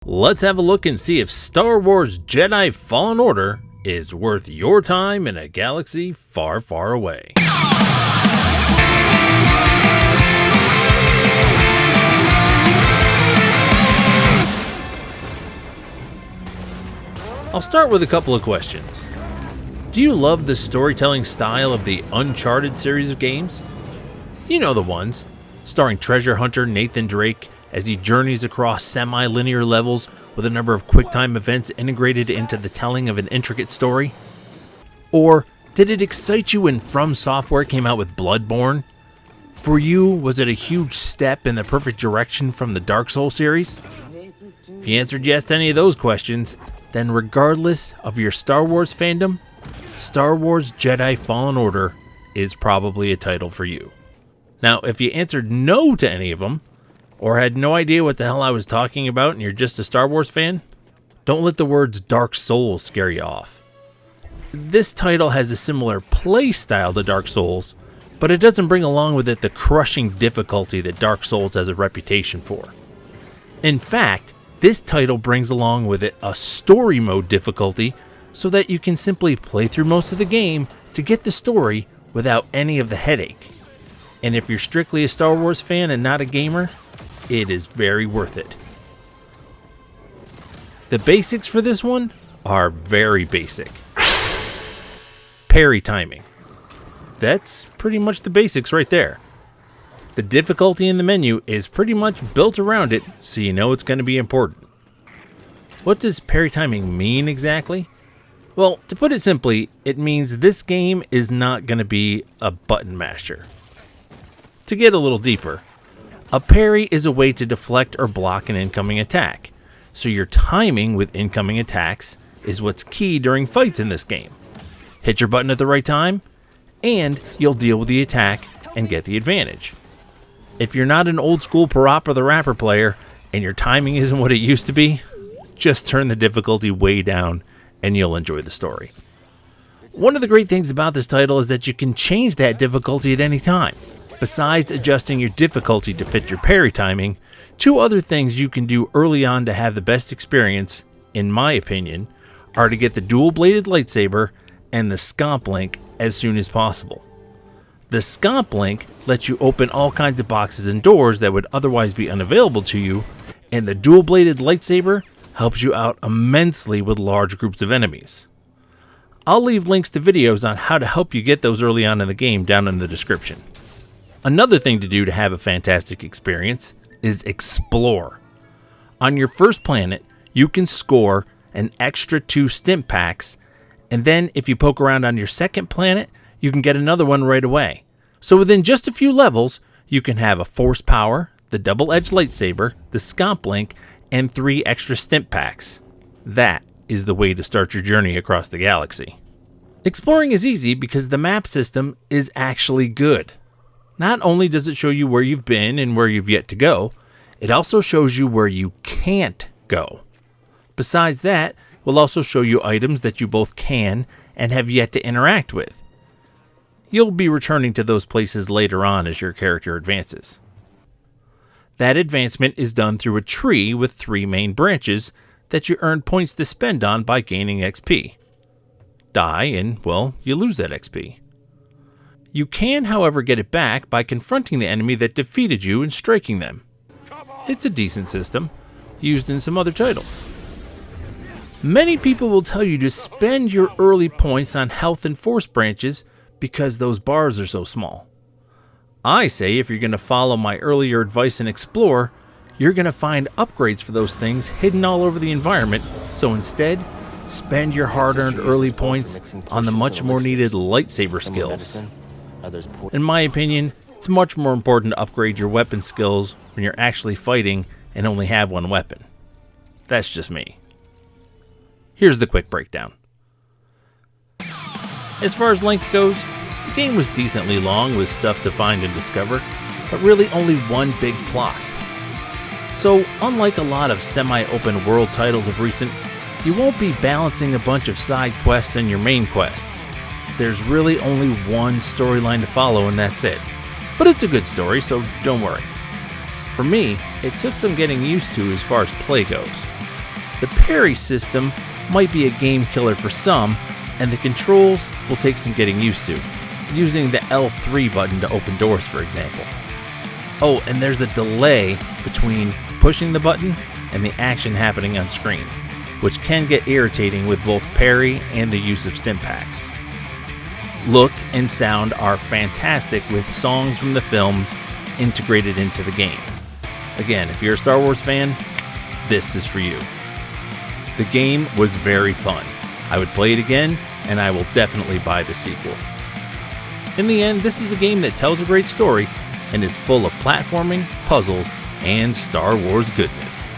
Let's have a look and see if Star Wars Jedi Fallen Order is worth your time in a galaxy far, far away. I'll start with a couple of questions. Do you love the storytelling style of the Uncharted series of games? You know the ones, starring treasure hunter Nathan Drake as he journeys across semi-linear levels with a number of quick-time events integrated into the telling of an intricate story? Or did it excite you when From Software came out with Bloodborne? For you, was it a huge step in the perfect direction from the Dark Souls series? If you answered yes to any of those questions, then regardless of your Star Wars fandom, Star Wars Jedi Fallen Order is probably a title for you. Now, if you answered no to any of them, or had no idea what the hell I was talking about and you're just a Star Wars fan, don't let the words Dark Souls scare you off. This title has a similar play style to Dark Souls, but it doesn't bring along with it the crushing difficulty that Dark Souls has a reputation for. In fact, this title brings along with it a story mode difficulty so that you can simply play through most of the game to get the story without any of the headache. And if you're strictly a Star Wars fan and not a gamer, it is very worth it. The basics for this one are very basic. Parry timing. That's pretty much the basics right there. The difficulty in the menu is pretty much built around it, so you know it's going to be important. What does parry timing mean exactly? Well, to put it simply, it means this game is not going to be a button masher. To get a little deeper, a parry is a way to deflect or block an incoming attack, so your timing with incoming attacks is what's key during fights in this game. Hit your button at the right time, and you'll deal with the attack and get the advantage. If you're not an old school Parappa the Rapper player, and your timing isn't what it used to be, just turn the difficulty way down, and you'll enjoy the story. One of the great things about this title is that you can change that difficulty at any time. Besides adjusting your difficulty to fit your parry timing, two other things you can do early on to have the best experience, in my opinion, are to get the dual-bladed lightsaber and the Scomp Link as soon as possible. The Scomp Link lets you open all kinds of boxes and doors that would otherwise be unavailable to you, and the dual-bladed lightsaber helps you out immensely with large groups of enemies. I'll leave links to videos on how to help you get those early on in the game down in the description. Another thing to do to have a fantastic experience is explore. On your first planet, you can score an extra 2 stim packs, and then if you poke around on your second planet, you can get another one right away. So within just a few levels, you can have a Force Power, the double-edged lightsaber, the Scomp Link, and 3 extra stim packs. That is the way to start your journey across the galaxy. Exploring is easy because the map system is actually good. Not only does it show you where you've been and where you've yet to go, it also shows you where you can't go. Besides that, it will also show you items that you both can and have yet to interact with. You'll be returning to those places later on as your character advances. That advancement is done through a tree with 3 main branches that you earn points to spend on by gaining XP. Die and, well, you lose that XP. You can, however, get it back by confronting the enemy that defeated you and striking them. It's a decent system, used in some other titles. Many people will tell you to spend your early points on health and force branches because those bars are so small. I say if you're going to follow my earlier advice and explore, you're going to find upgrades for those things hidden all over the environment, so instead, spend your hard-earned early points on the much more needed lightsaber skills. In my opinion, it's much more important to upgrade your weapon skills when you're actually fighting and only have one weapon. That's just me. Here's the quick breakdown. As far as length goes, the game was decently long with stuff to find and discover, but really only one big plot. So, unlike a lot of semi-open world titles of recent, you won't be balancing a bunch of side quests and your main quest. There's really only one storyline to follow and that's it. But it's a good story, so don't worry. For me, it took some getting used to as far as play goes. The parry system might be a game killer for some, and the controls will take some getting used to, using the L3 button to open doors, for example. Oh, and there's a delay between pushing the button and the action happening on screen, which can get irritating with both parry and the use of stim packs. Look and sound are fantastic with songs from the films integrated into the game. Again, if you're a Star Wars fan, this is for you. The game was very fun. I would play it again, and I will definitely buy the sequel. In the end, this is a game that tells a great story and is full of platforming, puzzles, and Star Wars goodness.